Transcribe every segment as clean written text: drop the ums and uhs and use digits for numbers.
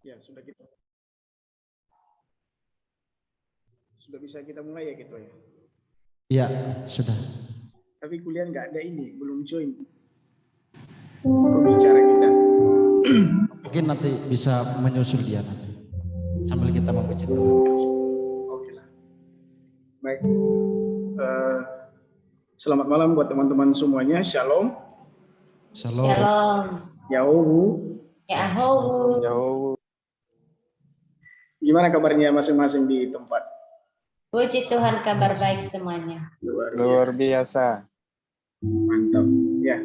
Ya, sudah bisa kita mulai ya gitu ya. Iya, sudah. Tapi kuliah nggak ada ini, belum join pembicara kita. Mungkin nanti bisa menyusul dia nanti sambil kita membaca Tuhan. Oke lah. Baik. Selamat malam buat teman-teman semuanya. Shalom. Shalom. Shalom. Yahowu. Yahowu. Gimana kabarnya masing-masing di tempat? Puji Tuhan, kabar baik semuanya. Luar biasa. Mantap. Ya,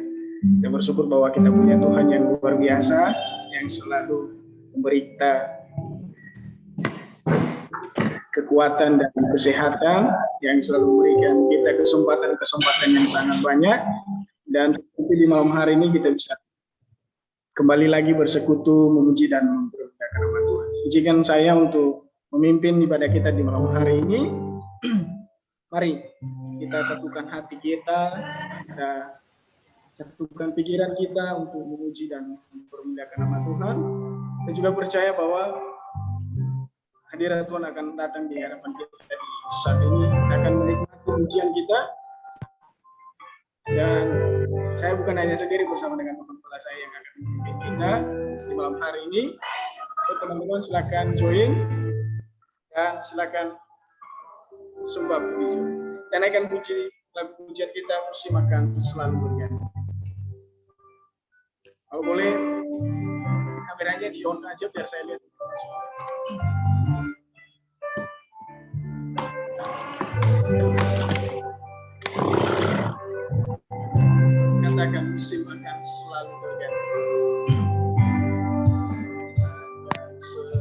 kita bersyukur bahwa kita punya Tuhan yang luar biasa, yang selalu memberi kita kekuatan dan kesehatan, yang selalu memberikan kita kesempatan-kesempatan yang sangat banyak. Dan di malam hari ini kita bisa kembali lagi bersekutu, memuji dan mempermuliakan nama Tuhan. Izinkan saya untuk memimpin ibadah kita di malam hari ini. Mari kita satukan hati kita satukan pikiran kita untuk memuji dan mempermuliakan nama Tuhan. Kita juga percaya bahwa hadirat Tuhan akan datang di hadapan kita di saat ini, akan menikmati ujian kita. Dan saya bukan hanya sendiri, bersama dengan teman-teman saya yang akan memimpin kita di malam hari ini. Teman-teman silakan join dan silakan sembah puji. Dan akan puji lagu pujian kita, musim akan selalu berganti. Kalau boleh kameranya di on aja biar saya lihat. Katakan musim akan selalu berganti. Akan selalu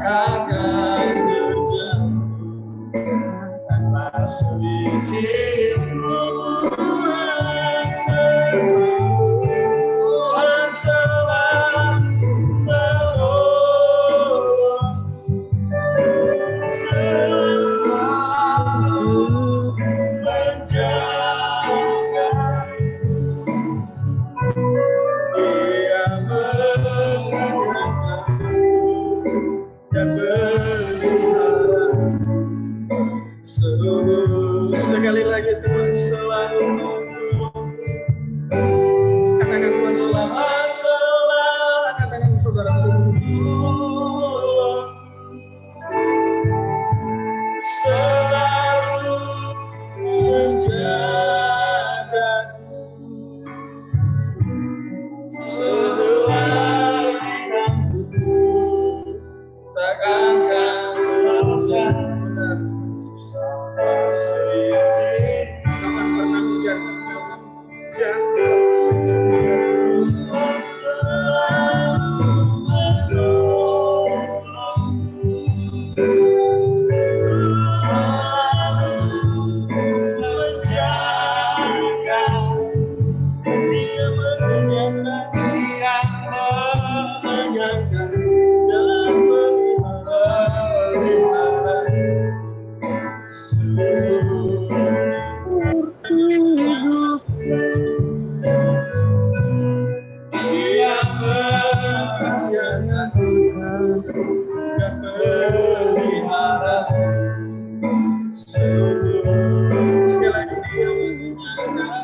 akan terjadi tanpa seizin-Mu. Tuhan selalu menolong, selalu menjaga. Dia mengingatkan dan pelihara. Sekali lagi Tuhan selalu menolong. Katakan Tuhan selalu katakan saudara menolong, selalu menjagaku sehelai rambutku takkan terjadi sampai seizin. Kapan pernah menjatuhkan jatuh Tuhan selalu menolong, selalu menjaga. Dia mengenyangkan, Dia mengenyangkan dan memelihara seluruh hidup. Dia mengenyangkan dan memelihara seluruh. Sekali lagi Dia mengenyangkan.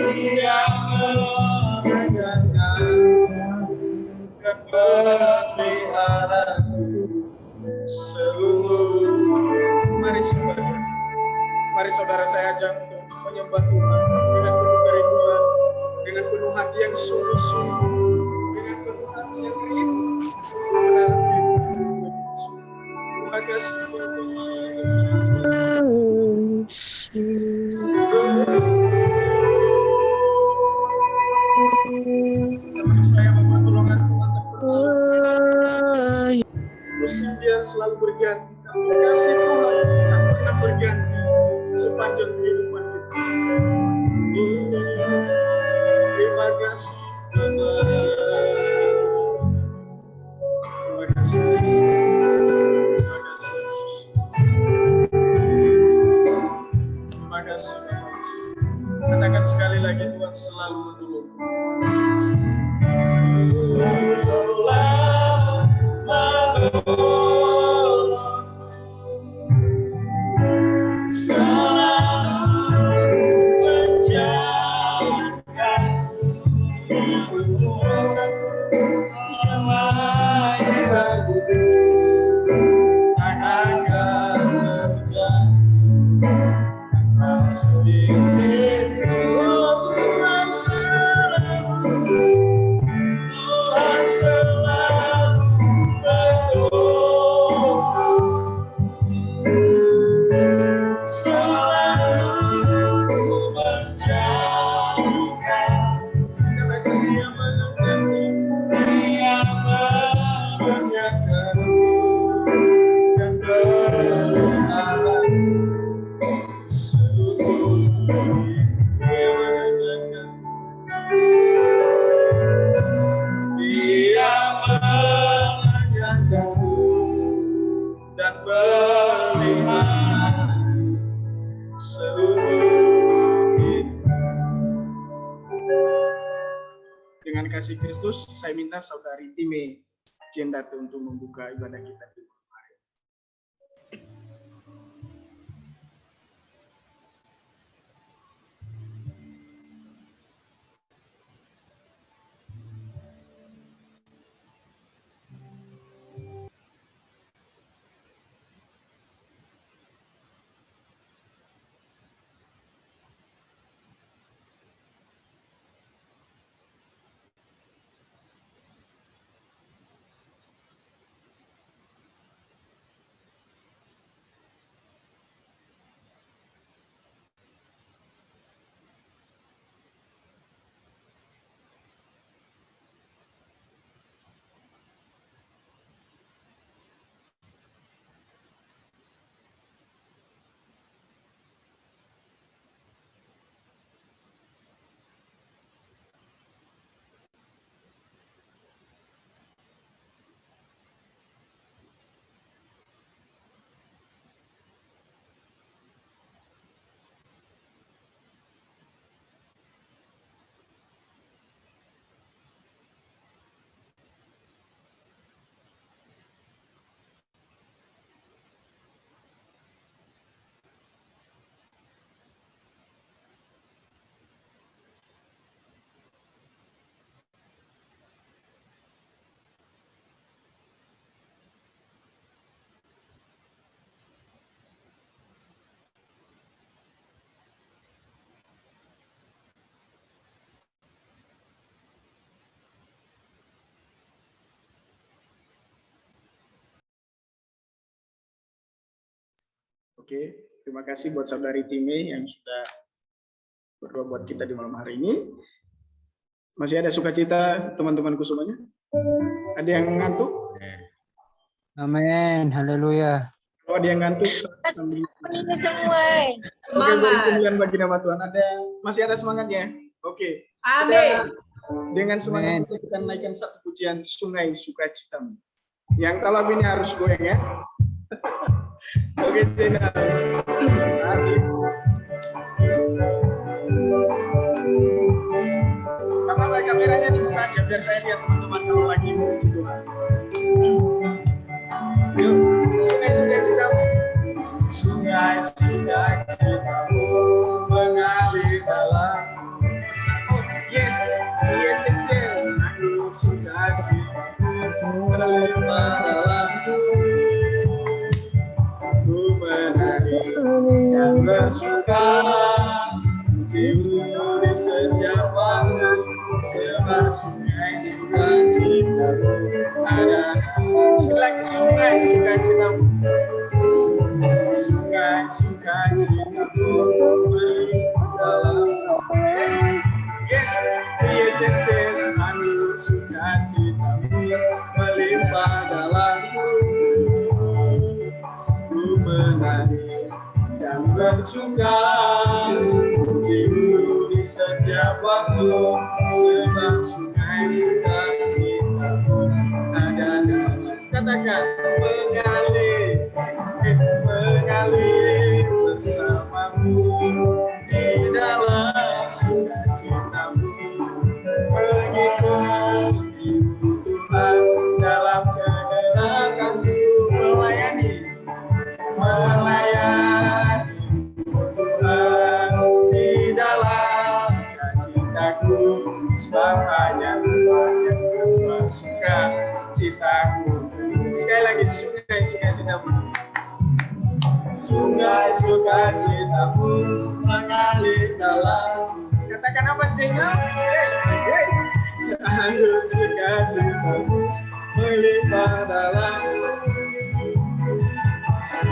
Dia mengenyangkan dan memelihara seluruh. Mari saudara saya ajak untuk menyembah Tuhan dengan penuh kerinduan, dengan penuh hati yang sungguh-sungguh, dengan penuh hati yang rindu mendengar firman Tuhan. Terima kasih Tuhan. Saya mohon pertolongan Tuhan tak pernah. Musim biar selalu berganti, tapi kasih Tuhan tak pernah berganti sepanjang kehidupan kita. Terima kasih Bapa. Terima kasih Yesus. Terima kasih Yesus. Terima kasih Bapa Yesus. Katakan sekali lagi Tuhan selalu menolong. Dengan kasih Kristus, saya minta saudari Time Jendate untuk membuka ibadah kita. Oke, terima kasih buat saudari Time yang sudah berdoa buat kita di malam hari ini. Masih ada sukacita teman-temanku semuanya? Ada yang ngantuk? Amin, haleluya. Oh, ada yang ngantuk? Oke, beri kemuliaan bagi nama Tuhan. Masih ada semangatnya? Oke. Amin. Dengan semangat kita naikkan satu pujian Sungai Sukacitamu. Yang talab ini harus goyang ya. Oke, Tina. Terima kasih. Apa kameranya dibuka aja biar saya lihat teman-teman kalau lagi memuji Tuhan. Yuk, Sungai Sukacitamu. Sungai Sukacitamu mengalir dalam. Oh, yes. Anggur sukacitamu melimpah dalamku. Ku menari dan bersuka, pujimu di setiap waktu, sebab sungai sukacitamu ada. Sekali lagi, sungai sukacitamu. Sungai sukacitamu melimpah dalamku. Yes, anggur sukacitamu melimpah dalamku. Ku menari dan bersuka, pujimu di setiap waktu, sebab sungai sukacitamu ada dalam. Katakan mengalir bersamamu di dalam sukacitamu, mengikuti Tuhan dalam kegerakanku, melayani Tuhan di dalam sukacitaku, sebab hanya Tuhan yang membuat sukacitaku. Sekali lagi, sungai sukacitamu. Sungai sukacitamu mengalir dalam. Katakan apa, Cengel? Anggur sukacitamu melimpah dalamku.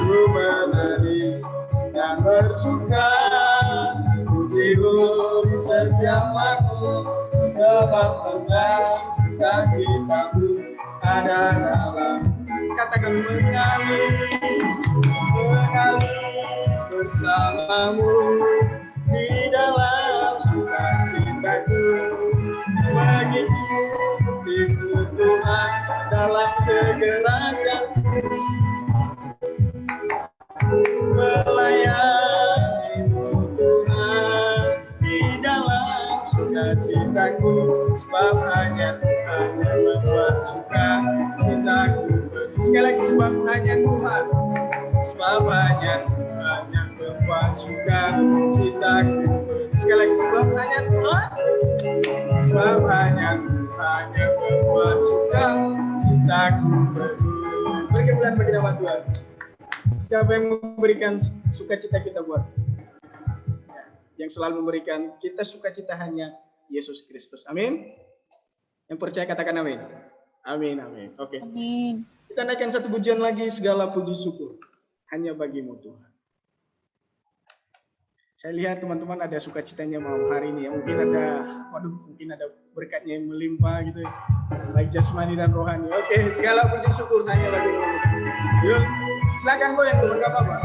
Ku menari dan bersuka, pujimu di setiap waktu, sebab sungai sukacitamu ada dalam. Katakan mengalir bersamamu di dalam sukacitaku, mengikuti Tuhan dalam kegerakanku, melayani Tuhan di dalam sukacitaku, sebab hanya Tuhan yang membuat sukacitaku. Sekali lagi, sebab hanya Tuhan, sebab hanya Tuhan yang membuat sukacitaku. Sekali lagi, sebab hanya Tuhan, sebab hanya Tuhan yang membuat sukacitaku. Beri kemuliaan bagi nama Tuhan. Siapa yang memberikan sukacita kita buat? Yang selalu memberikan kita sukacita hanya Yesus Kristus. Amin. Yang percaya katakan amin. Amin, amin. Oke. Amin. Kita naikkan satu pujian lagi, segala puji syukur hanya bagimu Tuhan. Saya lihat teman-teman ada sukacitanya malam hari ini ya. Mungkin ada berkatnya yang melimpah gitu ya. Baik jasmani dan rohani. Oke, segala puji syukur hanya bagimu. Yuk, silakan goyang tuh, enggak apa-apa.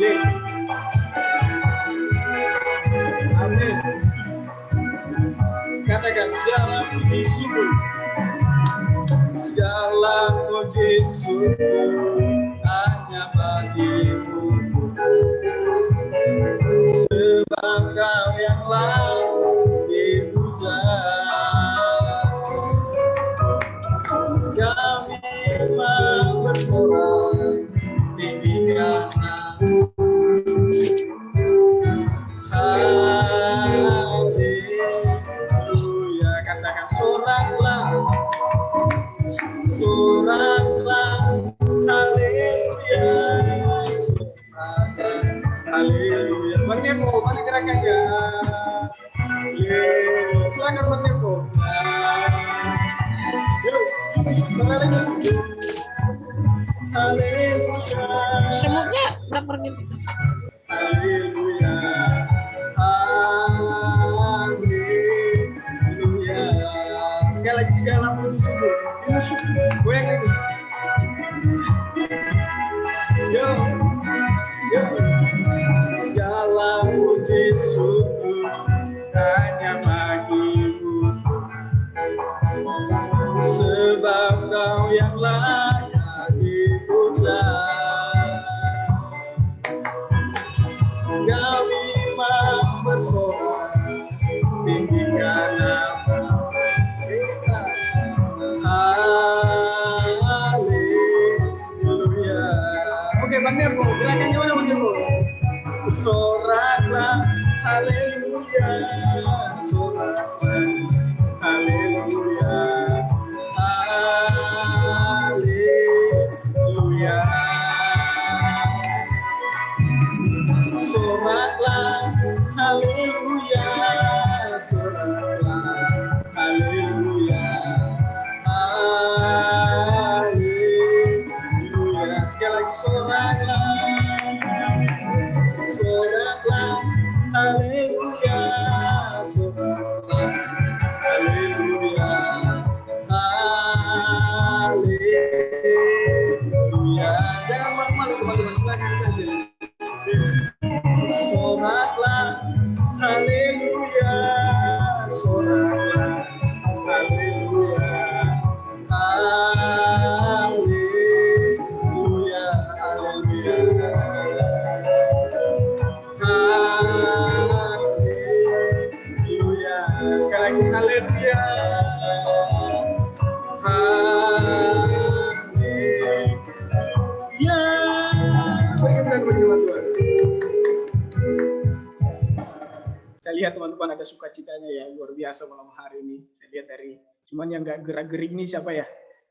Ye. Amin. Katakan segala puji syukur. Segala puji syukur hanya bagimu, sebab Kau yang layak dipuja. Kami memang bersorak tinggi karena haleluya. Katakan soraklah, haleluya, haleluya. Bang Nevo, mana gerakannya? Silakan Bang Nevo. Yuk, suara lagi. Haleluya, Haleluya. Haleluya. Sekali lagi segala puji syukur. Ini syukur. Gue yang ini. Yo. Yo. Segala puji syukur hanya bagimu, sebab Kau yang layak dipuja. Kau memang bersorak tinggikan nama kita. Haleluya. Oke, Bang Nevo, gerakannya mana Bang Nevo? Soraklah, haleluya. Soraklah, haleluya. Haleluya. Soraklah, haleluya. Soraklah, haleluya. Haleluya. Sekali lagi soraklah. Soraklah, haleluya. Soraklah, haleluya. Haleluya. Jangan malu-malu teman-teman, silakan saja. Soraklah, haleluya. Soraklah, haleluya. Haleluya. Haleluya. Haleluya. Sekali lagi haleluya. Haleluya. Berikan bagi Tuhan. Saya lihat teman-teman ada sukacitanya ya, luar biasa malam hari ini. Saya lihat dari, cuman yang nggak gerak-gerik nih siapa ya?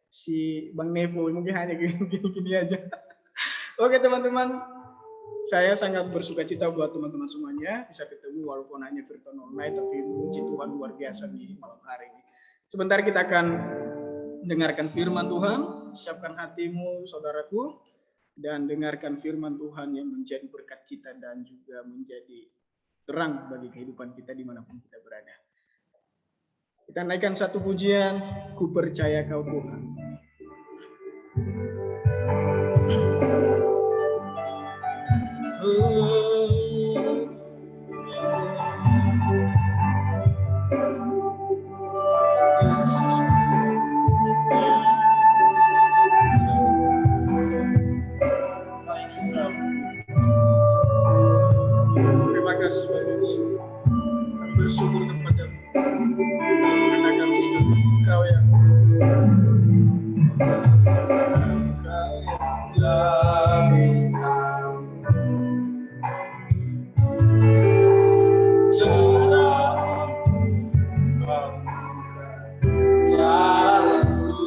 Si Bang Nevo, mungkin hanya gini-gini aja. Oke teman-teman, saya sangat bersukacita buat teman-teman semuanya bisa ketemu walaupun hanya virtual online, tapi memuji Tuhan luar biasa di malam hari ini. Sebentar kita akan dengarkan firman Tuhan. Siapkan hatimu saudaraku dan dengarkan firman Tuhan yang menjadi berkat kita dan juga menjadi terang bagi kehidupan kita dimanapun kita berada. Kita naikkan satu pujian, ku percaya Kau Tuhan. Terima kasih Bapak Yesus. Kami bersyukur kepada-Mu. Karena kami sudah Kau yang lebih tahu cara untuk membuka jalanku.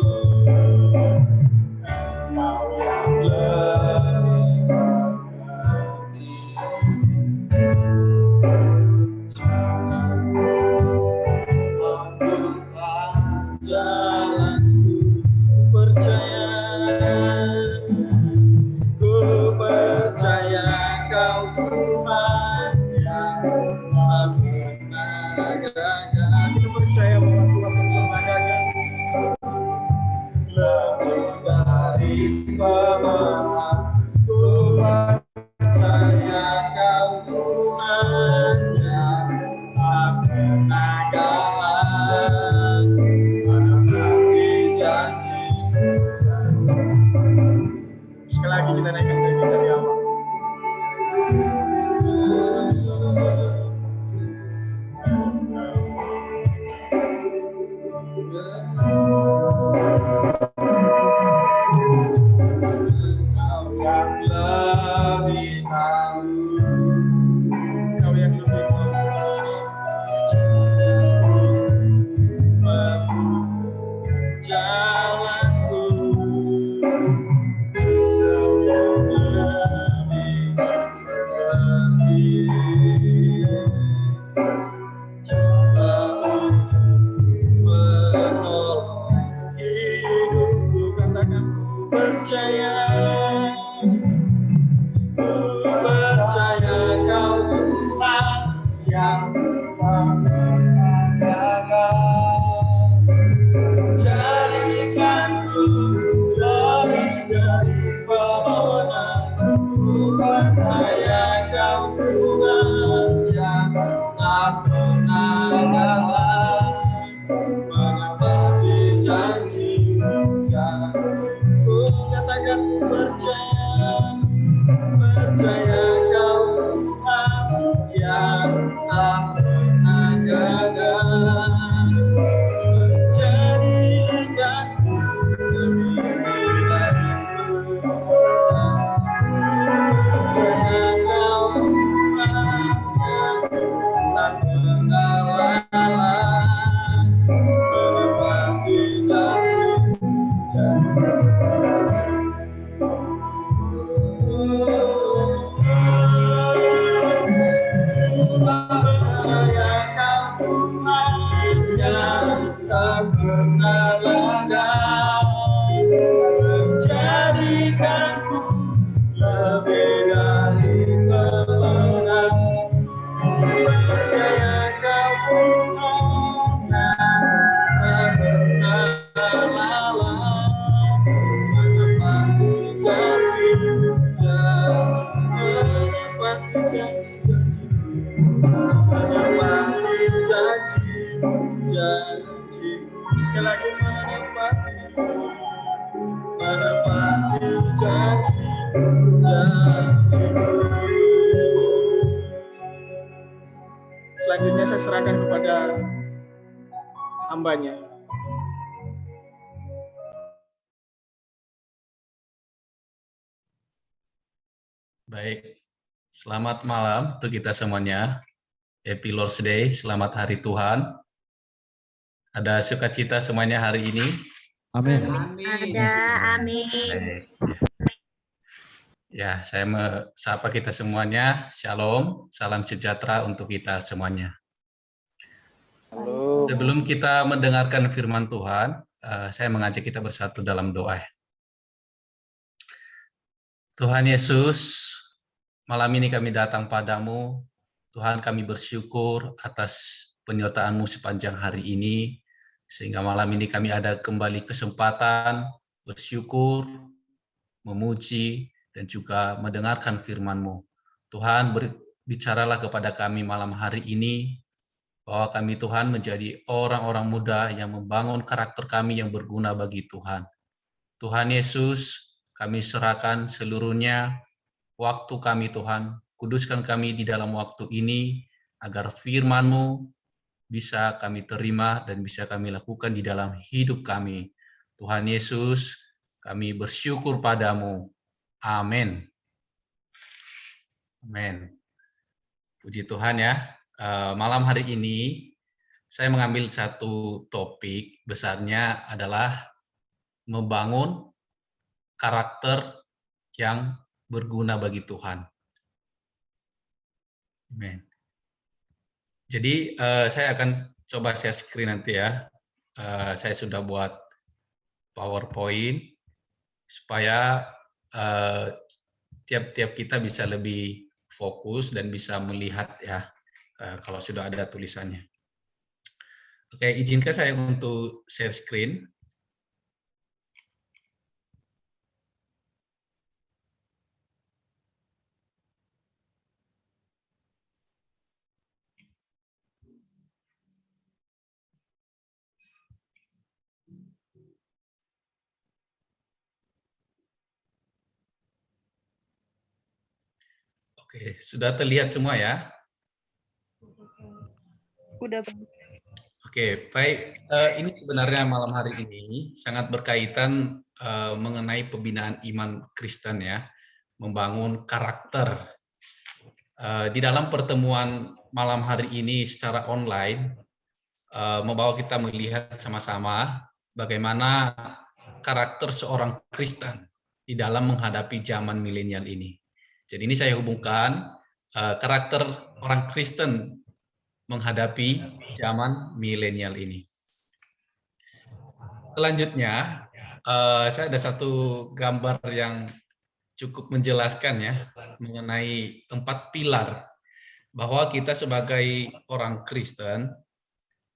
Kau yang lebih mengerti cara membuka jalanku. Ku percaya Kau Tuhan yang mengadakan. Kita percaya bahwa Tuhan mengadakan lebih dari pemenang. Ku percaya Kau Tuhan yang mengadakan. Menepati janji. Sekali lagi kita naikkan dari awal. Kau yang lebih tahu, Kau yang lebih tahu, jalanku. Kau yang lebih janji-Mu, sekali lagi menepati janji-Mu. Selanjutnya saya serahkan kepada hambanya. Baik, selamat malam untuk kita semuanya. Happy Lord's Day, selamat Hari Tuhan. Ada sukacita semuanya hari ini? Amin. Ada, amin. Ya, saya sapa kita semuanya. Shalom, salam sejahtera untuk kita semuanya. Halo. Sebelum kita mendengarkan firman Tuhan, saya mengajak kita bersatu dalam doa. Tuhan Yesus, malam ini kami datang padamu. Tuhan, kami bersyukur atas penyertaan-Mu sepanjang hari ini, sehingga malam ini kami ada kembali kesempatan bersyukur, memuji, dan juga mendengarkan firman-Mu. Tuhan, bicaralah kepada kami malam hari ini, bahwa kami Tuhan menjadi orang-orang muda yang membangun karakter kami yang berguna bagi Tuhan. Tuhan Yesus, kami serahkan seluruhnya waktu kami Tuhan, kuduskan kami di dalam waktu ini, agar firman-Mu bisa kami terima dan bisa kami lakukan di dalam hidup kami. Tuhan Yesus, kami bersyukur padamu. Amin. Amin. Puji Tuhan ya. Malam hari ini, saya mengambil satu topik besarnya adalah membangun karakter yang berguna bagi Tuhan. Amin. Jadi saya akan coba share screen nanti ya. Saya sudah buat PowerPoint supaya tiap-tiap kita bisa lebih fokus dan bisa melihat ya kalau sudah ada tulisannya. Oke, izinkan saya untuk share screen. Oke, sudah terlihat semua ya? Udah. Oke, baik. Ini sebenarnya malam hari ini sangat berkaitan mengenai pembinaan iman Kristen ya, membangun karakter. Di dalam pertemuan malam hari ini secara online, membawa kita melihat sama-sama bagaimana karakter seorang Kristen di dalam menghadapi zaman milenial ini. Jadi ini saya hubungkan karakter orang Kristen menghadapi zaman milenial ini. Selanjutnya, saya ada satu gambar yang cukup menjelaskan ya mengenai 4 pilar bahwa kita sebagai orang Kristen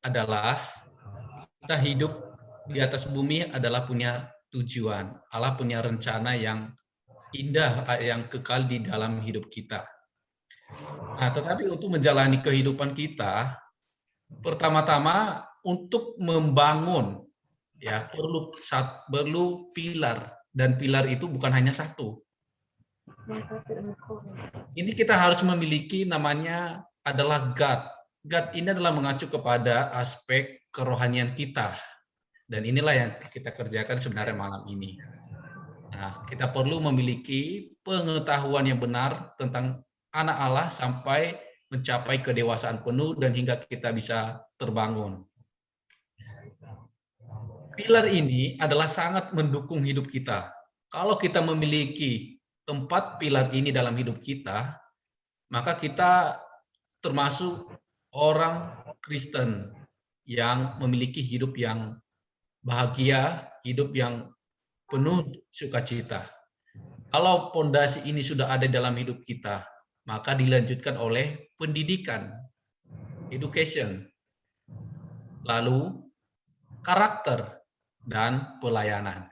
adalah kita hidup di atas bumi adalah punya tujuan. Allah punya rencana yang indah, yang kekal di dalam hidup kita. Nah, tetapi untuk menjalani kehidupan kita, pertama-tama untuk membangun, ya perlu pilar, dan pilar itu bukan hanya satu. Ini kita harus memiliki namanya adalah God. God ini adalah mengacu kepada aspek kerohanian kita, dan inilah yang kita kerjakan sebenarnya malam ini. Nah, kita perlu memiliki pengetahuan yang benar tentang anak Allah sampai mencapai kedewasaan penuh dan hingga kita bisa terbangun. Pilar ini adalah sangat mendukung hidup kita. Kalau kita memiliki 4 pilar ini dalam hidup kita, maka kita termasuk orang Kristen yang memiliki hidup yang bahagia, hidup yang penuh sukacita. Kalau pondasi ini sudah ada dalam hidup kita, maka dilanjutkan oleh pendidikan, education, lalu karakter, dan pelayanan.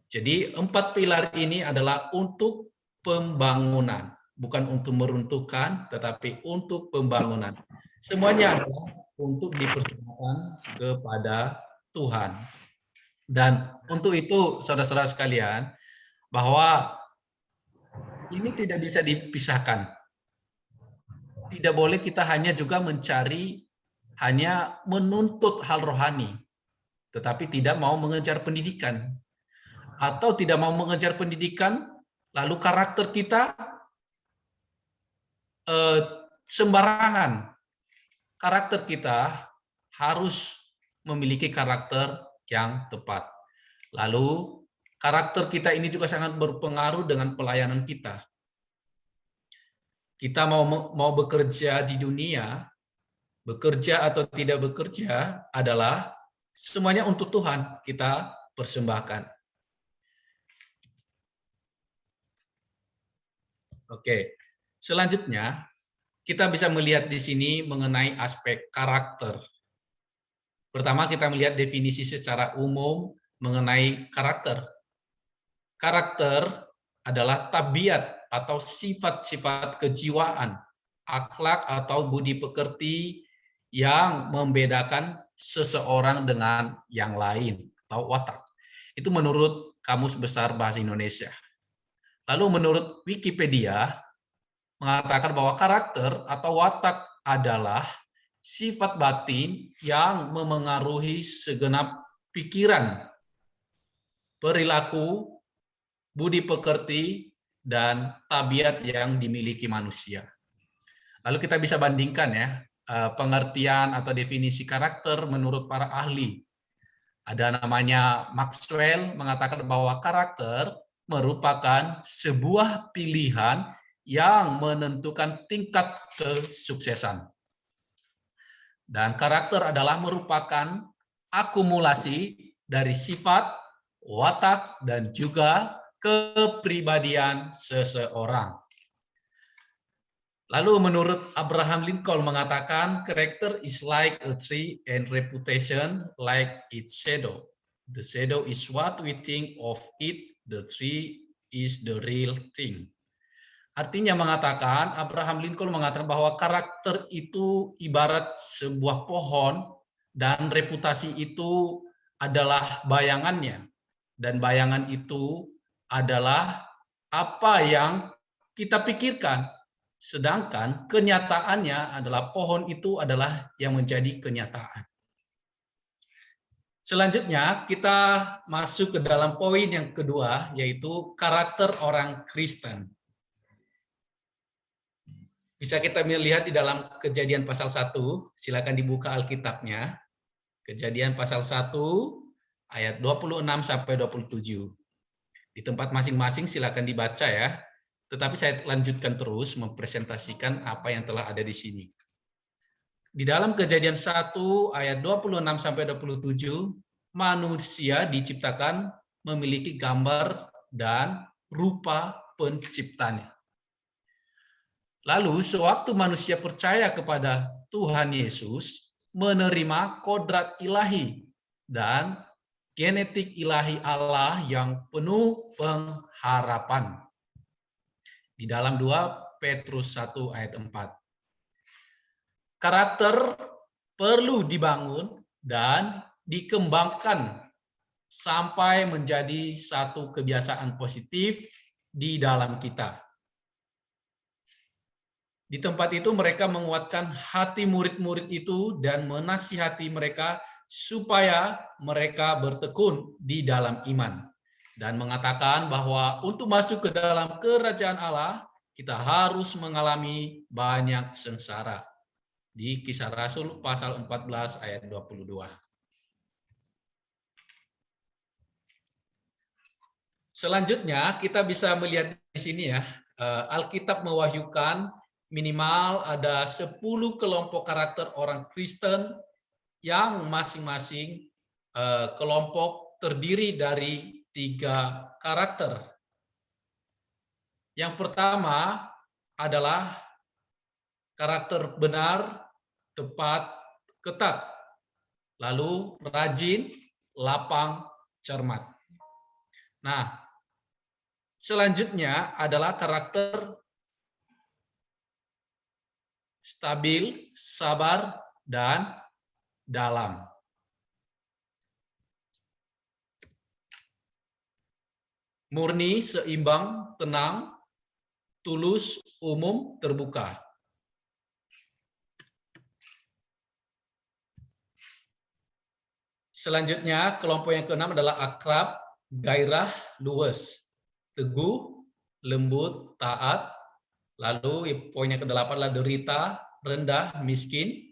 Jadi 4 pilar ini adalah untuk pembangunan, bukan untuk meruntuhkan, tetapi untuk pembangunan. Semuanya adalah untuk dipersembahkan kepada Tuhan. Dan untuk itu, saudara-saudara sekalian, bahwa ini tidak bisa dipisahkan. Tidak boleh kita hanya juga hanya menuntut hal rohani, tetapi tidak mau mengejar pendidikan. Atau tidak mau mengejar pendidikan, lalu karakter kita sembarangan. Karakter kita harus memiliki karakter yang tepat. Lalu karakter kita ini juga sangat berpengaruh dengan pelayanan kita. Kita mau bekerja di dunia, bekerja atau tidak bekerja adalah semuanya untuk Tuhan kita persembahkan. Oke, selanjutnya kita bisa melihat di sini mengenai aspek karakter. Pertama, kita melihat definisi secara umum mengenai karakter. Karakter adalah tabiat atau sifat-sifat kejiwaan, akhlak atau budi pekerti yang membedakan seseorang dengan yang lain atau watak. Itu menurut Kamus Besar Bahasa Indonesia. Lalu menurut Wikipedia mengatakan bahwa karakter atau watak adalah sifat batin yang memengaruhi segenap pikiran, perilaku, budi pekerti, dan tabiat yang dimiliki manusia. Lalu kita bisa bandingkan ya, pengertian atau definisi karakter menurut para ahli. Ada namanya Maxwell mengatakan bahwa karakter merupakan sebuah pilihan yang menentukan tingkat kesuksesan. Dan karakter adalah merupakan akumulasi dari sifat, watak, dan juga kepribadian seseorang. Lalu menurut Abraham Lincoln mengatakan, character is like a tree and reputation like its shadow. The shadow is what we think of it, the tree is the real thing. Artinya mengatakan, Abraham Lincoln mengatakan bahwa karakter itu ibarat sebuah pohon dan reputasi itu adalah bayangannya. Dan bayangan itu adalah apa yang kita pikirkan. Sedangkan kenyataannya adalah pohon itu adalah yang menjadi kenyataan. Selanjutnya kita masuk ke dalam poin yang kedua, yaitu karakter orang Kristen. Bisa kita melihat di dalam Kejadian pasal 1, silakan dibuka Alkitabnya. Kejadian pasal 1 ayat 26 sampai 27. Di tempat masing-masing silakan dibaca ya. Tetapi saya lanjutkan terus mempresentasikan apa yang telah ada di sini. Di dalam Kejadian 1 ayat 26 sampai 27, manusia diciptakan memiliki gambar dan rupa penciptanya. Lalu sewaktu manusia percaya kepada Tuhan Yesus, menerima kodrat ilahi dan genetik ilahi Allah yang penuh pengharapan. Di dalam 2 Petrus 1 ayat 4. Karakter perlu dibangun dan dikembangkan sampai menjadi satu kebiasaan positif di dalam kita. Di tempat itu mereka menguatkan hati murid-murid itu dan menasihati mereka supaya mereka bertekun di dalam iman. Dan mengatakan bahwa untuk masuk ke dalam kerajaan Allah, kita harus mengalami banyak sengsara. Di Kisah Rasul pasal 14 ayat 22. Selanjutnya kita bisa melihat di sini ya, Alkitab mewahyukan minimal ada 10 kelompok karakter orang Kristen yang masing-masing kelompok terdiri dari 3 karakter. Yang pertama adalah karakter benar, tepat, ketat. Lalu rajin, lapang, cermat. Nah, selanjutnya adalah karakter stabil, sabar, dan dalam. Murni, seimbang, tenang, tulus, umum, terbuka. Selanjutnya, kelompok yang keenam adalah akrab, gairah, luwes, teguh, lembut, taat. Lalu poin yang ke-8 adalah derita, rendah, miskin.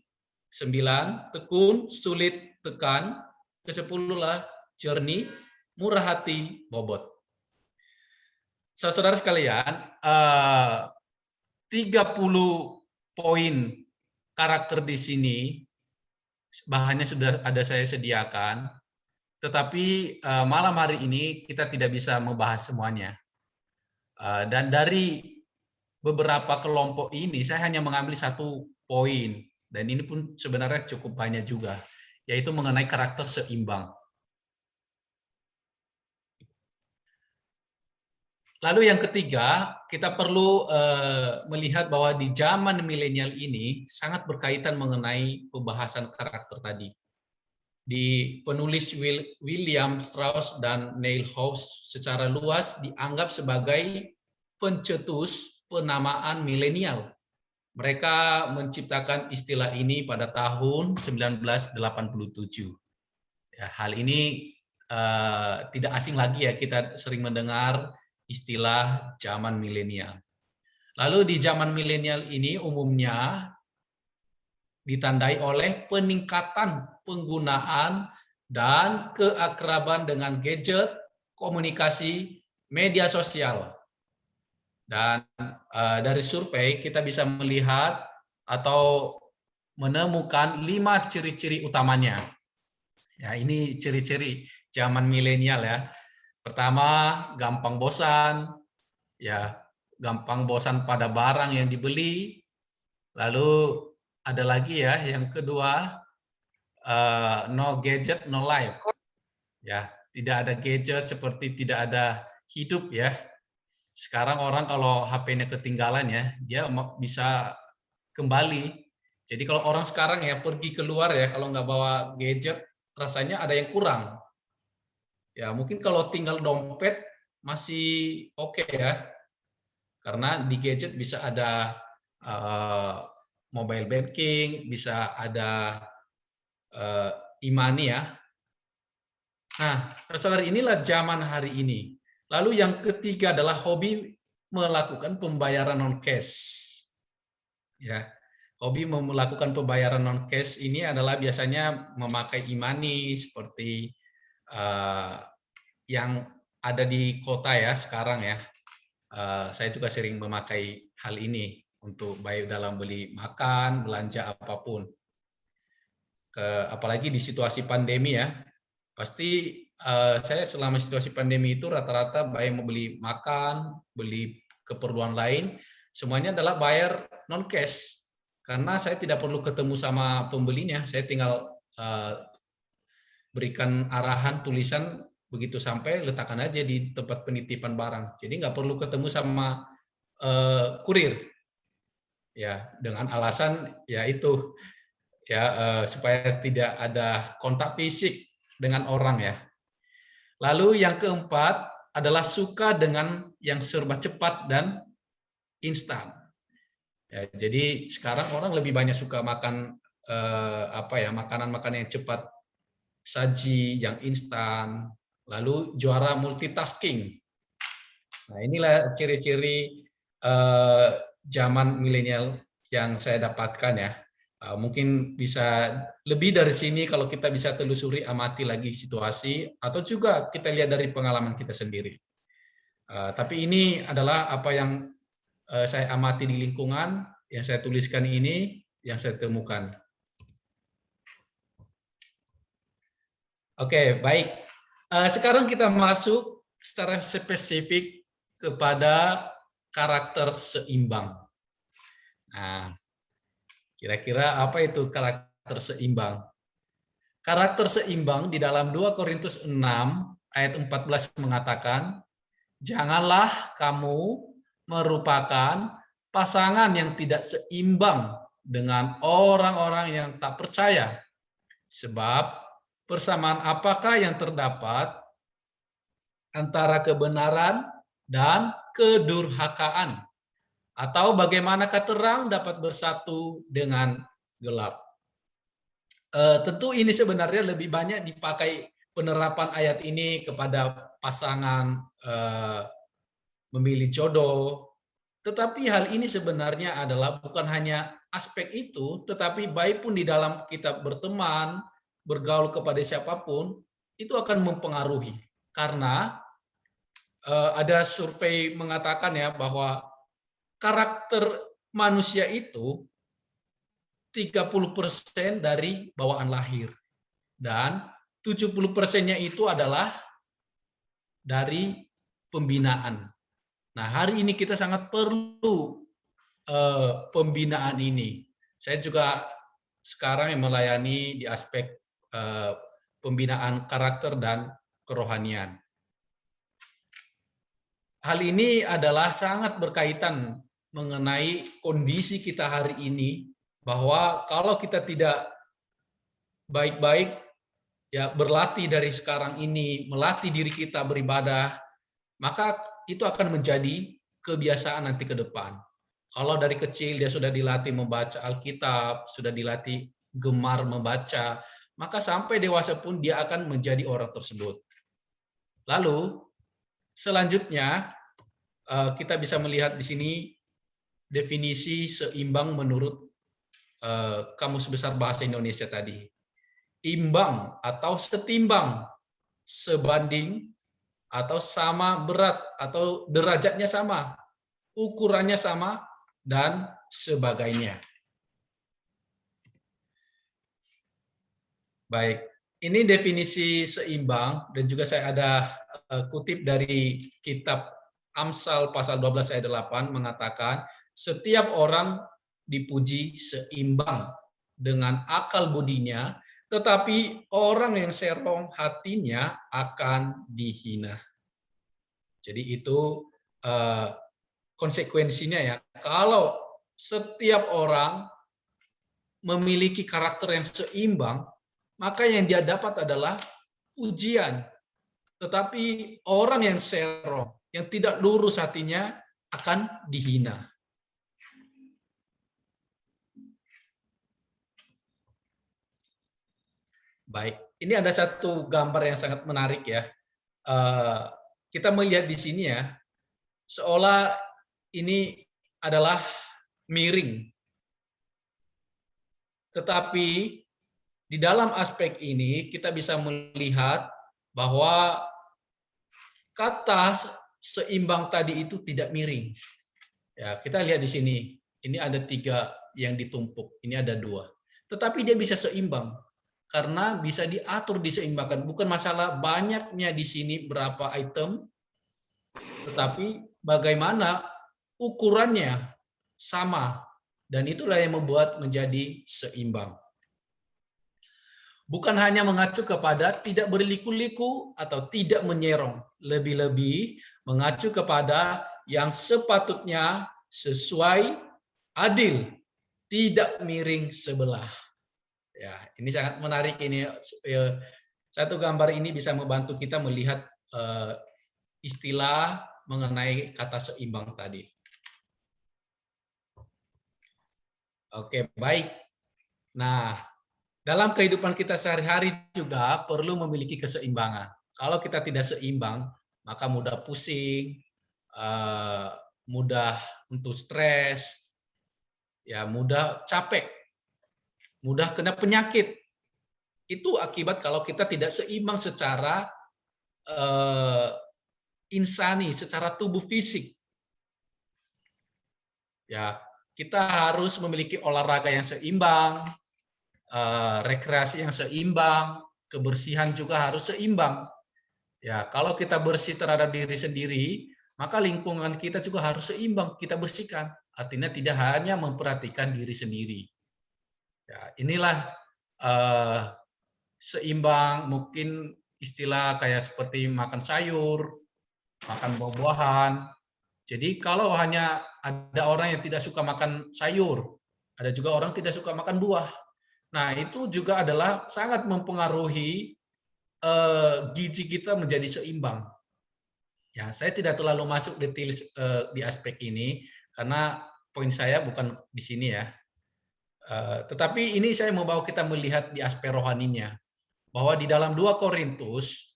9, tekun, sulit, tekan. Ke-10 adalah jernih, murah hati, bobot. Saudara sekalian, 30 poin karakter di sini, bahannya sudah ada saya sediakan, tetapi malam hari ini kita tidak bisa membahas semuanya. Dan dari beberapa kelompok ini, saya hanya mengambil 1 poin, dan ini pun sebenarnya cukup banyak juga, yaitu mengenai karakter seimbang. Lalu yang ketiga, kita perlu melihat bahwa di zaman milenial ini sangat berkaitan mengenai pembahasan karakter tadi. Di penulis William Strauss dan Neil House secara luas dianggap sebagai pencetus penamaan milenial. Mereka menciptakan istilah ini pada tahun 1987. Ya, hal ini tidak asing lagi ya, kita sering mendengar istilah zaman milenial. Lalu di zaman milenial ini umumnya ditandai oleh peningkatan penggunaan dan keakraban dengan gadget, komunikasi, media sosial. Dan dari survei kita bisa melihat atau menemukan 5 ciri-ciri utamanya. Ya, ini ciri-ciri zaman milenial ya. Pertama, gampang bosan, ya, gampang bosan pada barang yang dibeli. Lalu ada lagi ya, yang kedua, no gadget, no life. Ya, tidak ada gadget seperti tidak ada hidup ya. Sekarang orang kalau HP-nya ketinggalan ya, dia bisa kembali. Jadi kalau orang sekarang ya pergi keluar ya, kalau nggak bawa gadget, rasanya ada yang kurang. Ya, mungkin kalau tinggal dompet masih oke ya. Karena di gadget bisa ada mobile banking, bisa ada e-money ya. Nah, saudara, inilah zaman hari ini. Lalu yang ketiga adalah hobi melakukan pembayaran non cash. Ya. Hobi melakukan pembayaran non cash ini adalah biasanya memakai e-money seperti yang ada di kota ya sekarang ya. Saya juga sering memakai hal ini untuk baik dalam beli makan, belanja apapun. Apalagi di situasi pandemi ya. Pasti saya selama situasi pandemi itu rata-rata baik mau beli makan, beli keperluan lain, semuanya adalah bayar non cash. Karena saya tidak perlu ketemu sama pembelinya, saya tinggal berikan arahan tulisan, begitu sampai letakkan aja di tempat penitipan barang. Jadi nggak perlu ketemu sama kurir, ya, dengan alasan ya itu ya supaya tidak ada kontak fisik dengan orang ya. Lalu yang keempat adalah suka dengan yang serba cepat dan instan. Ya, jadi sekarang orang lebih banyak suka makan makanan-makanan yang cepat saji, yang instan, lalu juara multitasking. Nah, inilah ciri-ciri zaman milenial yang saya dapatkan ya. Mungkin bisa lebih dari sini kalau kita bisa telusuri, amati lagi situasi, atau juga kita lihat dari pengalaman kita sendiri. Tapi ini adalah apa yang saya amati di lingkungan, yang saya tuliskan ini, yang saya temukan. Oke, baik. Sekarang kita masuk secara spesifik kepada karakter seimbang. Nah, kira-kira apa itu karakter seimbang? Karakter seimbang di dalam 2 Korintus 6 ayat 14 mengatakan, janganlah kamu merupakan pasangan yang tidak seimbang dengan orang-orang yang tak percaya. Sebab persamaan apakah yang terdapat antara kebenaran dan kedurhakaan? Atau bagaimanakah terang dapat bersatu dengan gelap? Tentu ini sebenarnya lebih banyak dipakai penerapan ayat ini kepada pasangan memilih jodoh. Tetapi hal ini sebenarnya adalah bukan hanya aspek itu, tetapi baik pun di dalam kita berteman, bergaul kepada siapapun, itu akan mempengaruhi. Karena ada survei mengatakan ya bahwa karakter manusia itu 30% dari bawaan lahir. Dan 70%-nya itu adalah dari pembinaan. Nah, hari ini kita sangat perlu pembinaan ini. Saya juga sekarang yang melayani di aspek pembinaan karakter dan kerohanian. Hal ini adalah sangat berkaitan mengenai kondisi kita hari ini, bahwa kalau kita tidak baik-baik ya berlatih dari sekarang ini, melatih diri kita beribadah, maka itu akan menjadi kebiasaan nanti ke depan. Kalau dari kecil dia sudah dilatih membaca Alkitab, sudah dilatih gemar membaca, maka sampai dewasa pun dia akan menjadi orang tersebut. Lalu selanjutnya kita bisa melihat di sini definisi seimbang menurut Kamus Besar Bahasa Indonesia tadi. Imbang atau setimbang, sebanding atau sama berat atau derajatnya sama, ukurannya sama, dan sebagainya. Baik, ini definisi seimbang, dan juga saya ada kutip dari kitab Amsal pasal 12 ayat 8 mengatakan, setiap orang dipuji seimbang dengan akal budinya, tetapi orang yang serong hatinya akan dihina. Jadi itu konsekuensinya ya. Kalau setiap orang memiliki karakter yang seimbang, maka yang dia dapat adalah pujian. Tetapi orang yang serong, yang tidak lurus hatinya akan dihina. Baik, ini ada satu gambar yang sangat menarik ya. Kita melihat di sini ya, seolah ini adalah miring. Tetapi di dalam aspek ini kita bisa melihat bahwa kata seimbang tadi itu tidak miring. Ya, kita lihat di sini, ini ada 3 yang ditumpuk, ini ada 2. Tetapi dia bisa seimbang. Karena bisa diatur, diseimbangkan. Bukan masalah banyaknya di sini berapa item, tetapi bagaimana ukurannya sama. Dan itulah yang membuat menjadi seimbang. Bukan hanya mengacu kepada tidak berliku-liku atau tidak menyerong. Lebih-lebih mengacu kepada yang sepatutnya sesuai, adil, tidak miring sebelah. Ya, ini sangat menarik ini. Satu gambar ini bisa membantu kita melihat istilah mengenai kata seimbang tadi. Oke, baik. Nah, dalam kehidupan kita sehari-hari juga perlu memiliki keseimbangan. Kalau kita tidak seimbang, maka mudah pusing, mudah untuk stres, ya mudah capek, mudah kena penyakit. Itu akibat kalau kita tidak seimbang secara insani, secara tubuh fisik. Ya, kita harus memiliki olahraga yang seimbang, rekreasi yang seimbang, kebersihan juga harus seimbang. Ya, kalau kita bersih terhadap diri sendiri, maka lingkungan kita juga harus seimbang, kita bersihkan. Artinya tidak hanya memperhatikan diri sendiri. Ya, inilah seimbang, mungkin istilah kayak seperti makan sayur, makan buah-buahan. Jadi kalau hanya ada orang yang tidak suka makan sayur, ada juga orang tidak suka makan buah. Nah, itu juga adalah sangat mempengaruhi gizi kita menjadi seimbang. Ya, saya tidak terlalu masuk detail di aspek ini karena poin saya bukan di sini ya. Tetapi ini saya membawa kita melihat di aspek rohaninya, bahwa di dalam 2 Korintus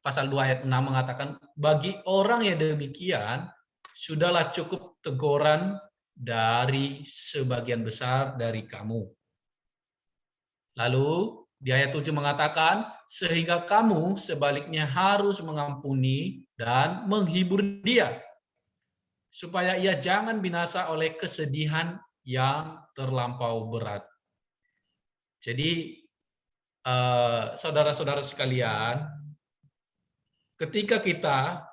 pasal 2 ayat 6 mengatakan, bagi orang yang demikian sudahlah cukup teguran dari sebagian besar dari kamu. Lalu di ayat 7 mengatakan, sehingga kamu sebaliknya harus mengampuni dan menghibur dia, supaya ia jangan binasa oleh kesedihan yang terlampau berat. Jadi, saudara-saudara sekalian, ketika kita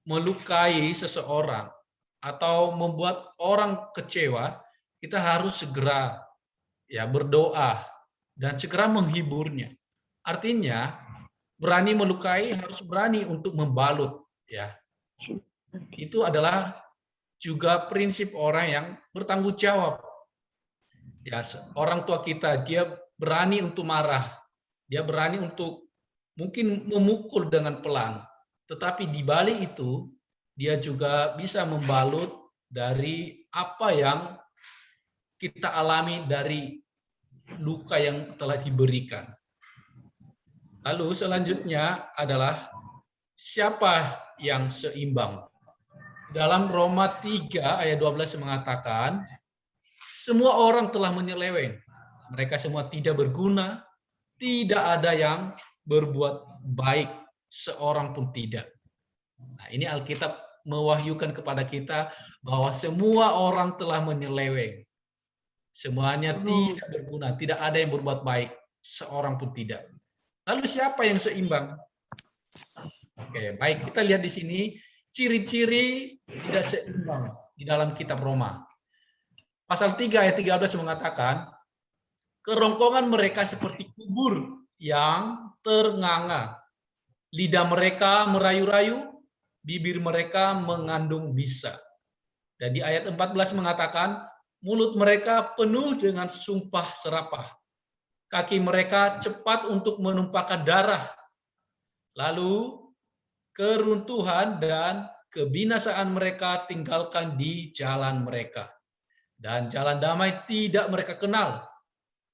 melukai seseorang atau membuat orang kecewa, kita harus segera ya berdoa dan segera menghiburnya. Artinya, berani melukai harus berani untuk membalut, ya. Itu adalah juga prinsip orang yang bertanggung jawab. Ya, orang tua kita, dia berani untuk marah, dia berani untuk mungkin memukul dengan pelan, tetapi di balik itu dia juga bisa membalut dari apa yang kita alami dari luka yang telah diberikan. Lalu selanjutnya adalah siapa yang seimbang. Dalam Roma 3 ayat 12 mengatakan, semua orang telah menyeleweng. Mereka semua tidak berguna, tidak ada yang berbuat baik, seorang pun tidak. Nah, ini Alkitab mewahyukan kepada kita bahwa semua orang telah menyeleweng. Semuanya tidak berguna, tidak ada yang berbuat baik, seorang pun tidak. Lalu siapa yang seimbang? Oke, baik, kita lihat di sini ciri-ciri tidak seimbang di dalam kitab Roma. Pasal 3 ayat 13 mengatakan, kerongkongan mereka seperti kubur yang ternganga. Lidah mereka merayu-rayu, bibir mereka mengandung bisa. Dan di ayat 14 mengatakan, mulut mereka penuh dengan sumpah serapah. Kaki mereka cepat untuk menumpahkan darah. Lalu keruntuhan dan kebinasaan mereka tinggalkan di jalan mereka. Dan jalan damai tidak mereka kenal.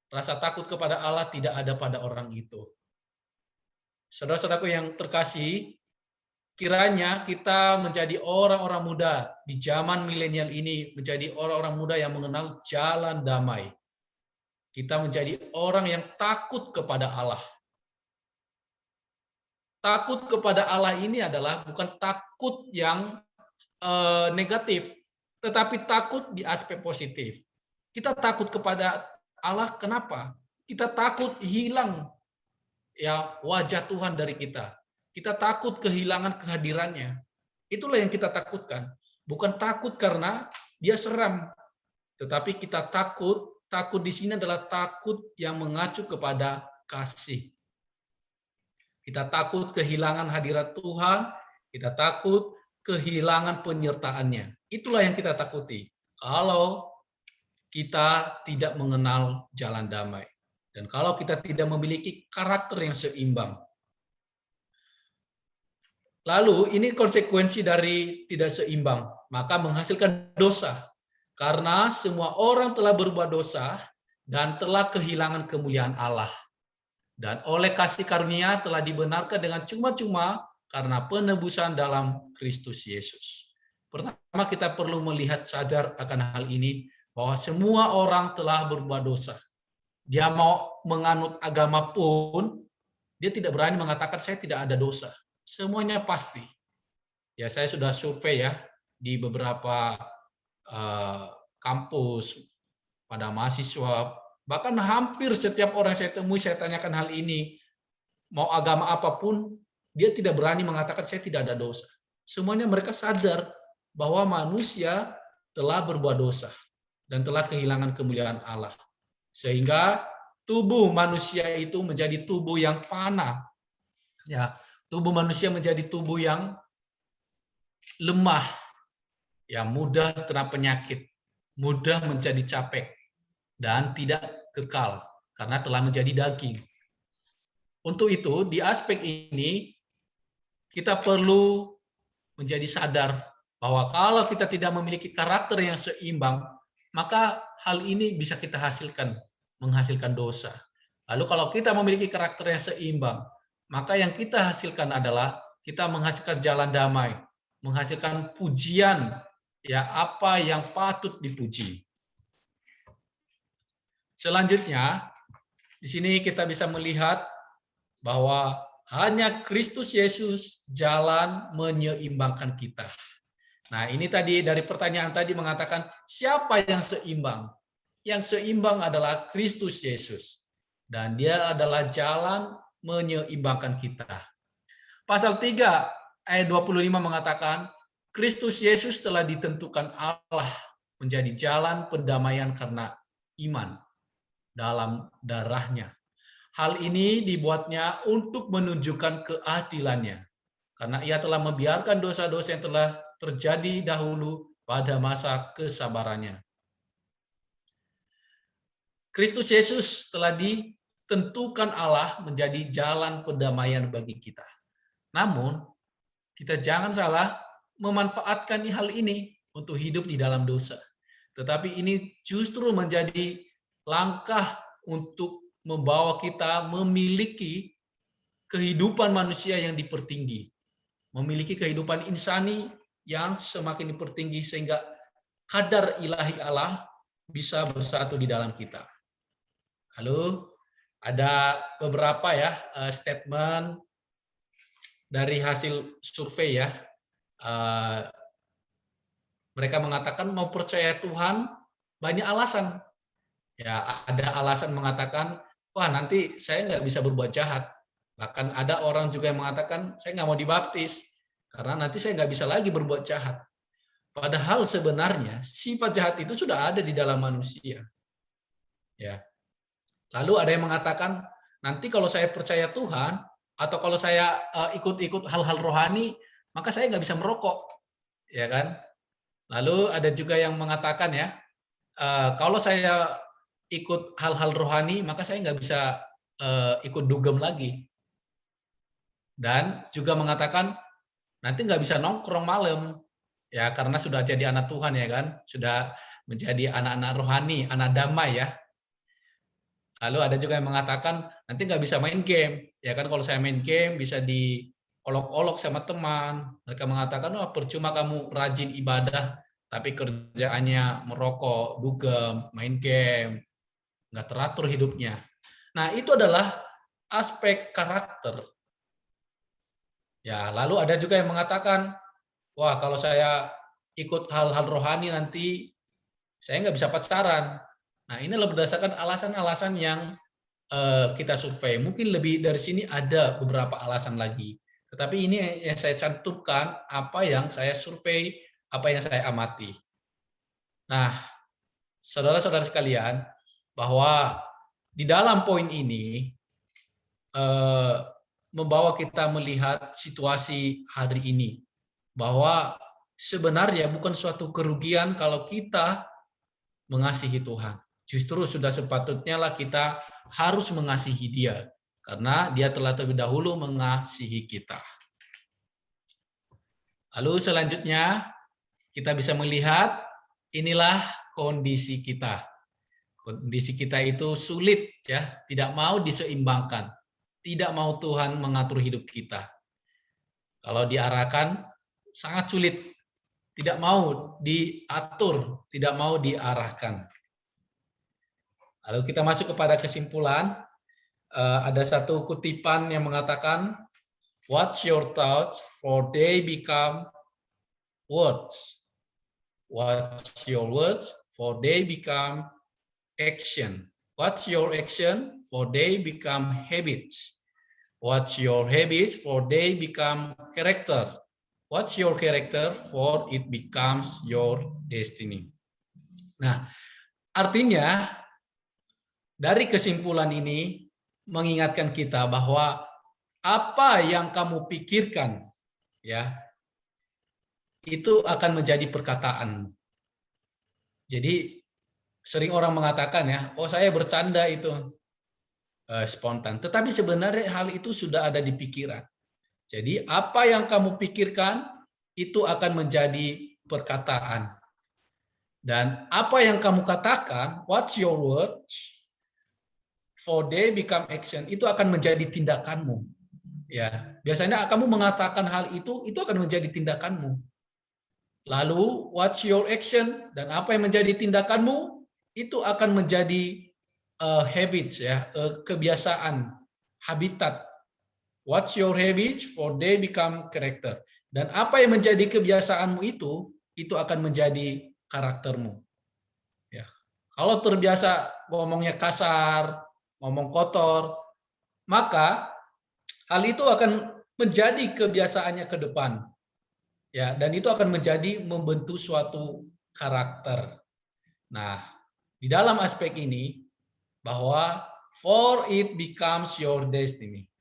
Rasa takut kepada Allah tidak ada pada orang itu. Saudara-saudaraku yang terkasih, kiranya kita menjadi orang-orang muda di zaman milenial ini, menjadi orang-orang muda yang mengenal jalan damai. Kita menjadi orang yang takut kepada Allah. Takut kepada Allah ini adalah bukan takut yang negatif, tetapi takut di aspek positif. Kita takut kepada Allah, kenapa? Kita takut hilang ya wajah Tuhan dari kita. Kita takut kehilangan kehadirannya. Itulah yang kita takutkan. Bukan takut karena dia seram, tetapi kita takut di sini adalah takut yang mengacu kepada kasih. Kita takut kehilangan hadirat Tuhan, kita takut kehilangan penyertaannya. Itulah yang kita takuti. Kalau kita tidak mengenal jalan damai. Dan kalau kita tidak memiliki karakter yang seimbang. Lalu ini konsekuensi dari tidak seimbang, maka menghasilkan dosa. Karena semua orang telah berbuat dosa dan telah kehilangan kemuliaan Allah. Dan oleh kasih karunia telah dibenarkan dengan cuma-cuma karena penebusan dalam Kristus Yesus. Pertama kita perlu melihat sadar akan hal ini, bahwa semua orang telah berbuat dosa. Dia mau menganut agama pun, dia tidak berani mengatakan saya tidak ada dosa. Semuanya pasti. Ya, saya sudah survei ya di beberapa kampus pada mahasiswa, bahkan hampir setiap orang saya temui, saya tanyakan hal ini, mau agama apapun, dia tidak berani mengatakan saya tidak ada dosa. Semuanya mereka sadar bahwa manusia telah berbuat dosa dan telah kehilangan kemuliaan Allah. Sehingga tubuh manusia itu menjadi tubuh yang fana. Ya, tubuh manusia menjadi tubuh yang lemah, ya mudah kena penyakit, mudah menjadi capek, dan tidak kekal karena telah menjadi daging. Untuk itu, di aspek ini kita perlu menjadi sadar bahwa kalau kita tidak memiliki karakter yang seimbang, maka hal ini bisa kita menghasilkan dosa. Lalu kalau kita memiliki karakter yang seimbang, maka yang kita hasilkan adalah kita menghasilkan jalan damai, menghasilkan pujian, ya apa yang patut dipuji. Selanjutnya, di sini kita bisa melihat bahwa hanya Kristus Yesus jalan menyeimbangkan kita. Nah, ini tadi dari pertanyaan tadi mengatakan siapa yang seimbang? Yang seimbang adalah Kristus Yesus. Dan dia adalah jalan menyeimbangkan kita. Pasal 3 ayat 25 mengatakan Kristus Yesus telah ditentukan Allah menjadi jalan pendamaian karena iman dalam darahnya. Hal ini dibuatnya untuk menunjukkan keadilannya, karena ia telah membiarkan dosa-dosa yang telah terjadi dahulu pada masa kesabarannya. Kristus Yesus telah ditentukan Allah menjadi jalan pendamaian bagi kita. Namun, kita jangan salah memanfaatkan hal ini untuk hidup di dalam dosa. Tetapi ini justru menjadi langkah untuk membawa kita memiliki kehidupan manusia yang dipertinggi, memiliki kehidupan insani yang semakin dipertinggi sehingga kadar ilahi Allah bisa bersatu di dalam kita. Lalu ada beberapa statement dari hasil survei ya. Mereka mengatakan mau percaya Tuhan banyak alasan. Ya, ada alasan mengatakan, wah nanti saya nggak bisa berbuat jahat. Bahkan ada orang juga yang mengatakan, saya nggak mau dibaptis, karena nanti saya nggak bisa lagi berbuat jahat. Padahal sebenarnya sifat jahat itu sudah ada di dalam manusia. Ya. Lalu ada yang mengatakan, nanti kalau saya percaya Tuhan, atau kalau saya ikut-ikut hal-hal rohani, maka saya nggak bisa merokok. Ya kan? Lalu ada juga yang mengatakan kalau saya ikut hal-hal rohani, maka saya nggak bisa ikut dugem lagi. Dan juga mengatakan, nanti nggak bisa nongkrong malam, ya karena sudah jadi anak Tuhan ya kan, sudah menjadi anak-anak rohani, anak damai ya. Lalu ada juga yang mengatakan, nanti nggak bisa main game, ya kan kalau saya main game bisa diolok-olok sama teman. Mereka mengatakan, wah percuma kamu rajin ibadah, tapi kerjaannya merokok, dugem, main game, nggak teratur hidupnya. Nah, itu adalah aspek karakter. Ya, lalu ada juga yang mengatakan, wah kalau saya ikut hal-hal rohani nanti saya nggak bisa pacaran. Nah, ini adalah berdasarkan alasan-alasan yang kita survei. Mungkin lebih dari sini ada beberapa alasan lagi. Tetapi ini yang saya cantumkan, apa yang saya survei, apa yang saya amati. Nah, saudara-saudara sekalian, bahwa di dalam poin ini membawa kita melihat situasi hari ini, bahwa sebenarnya bukan suatu kerugian kalau kita mengasihi Tuhan. Justru sudah sepatutnya lah kita harus mengasihi Dia, karena Dia telah terlebih dahulu mengasihi kita. Lalu selanjutnya kita bisa melihat inilah kondisi kita. Kondisi kita itu sulit ya, tidak mau diseimbangkan, tidak mau Tuhan mengatur hidup kita. Kalau diarahkan sangat sulit, tidak mau diatur, tidak mau diarahkan. Lalu kita masuk kepada kesimpulan. Ada satu kutipan yang mengatakan, "What's your thoughts for they become words? What's your words for they become action? What's your action for they become habits? What's your habits for they become character? What's your character for it becomes your destiny?" Nah, artinya dari kesimpulan ini mengingatkan kita bahwa apa yang kamu pikirkan ya itu akan menjadi perkataan. Jadi sering orang mengatakan ya, oh saya bercanda itu spontan. Tetapi sebenarnya hal itu sudah ada di pikiran. Jadi apa yang kamu pikirkan itu akan menjadi perkataan. Dan apa yang kamu katakan, what's your words, for they become action, itu akan menjadi tindakanmu. Ya, biasanya kamu mengatakan hal itu akan menjadi tindakanmu. Lalu what's your action, dan apa yang menjadi tindakanmu itu akan menjadi habits, ya, kebiasaan, habitat. What's your habits, for they become character. Dan apa yang menjadi kebiasaanmu itu akan menjadi karaktermu. Ya. Kalau terbiasa ngomongnya kasar, ngomong kotor, maka hal itu akan menjadi kebiasaannya ke depan. Ya, dan itu akan menjadi membentuk suatu karakter. Nah, di dalam aspek ini bahwa for it becomes your destiny.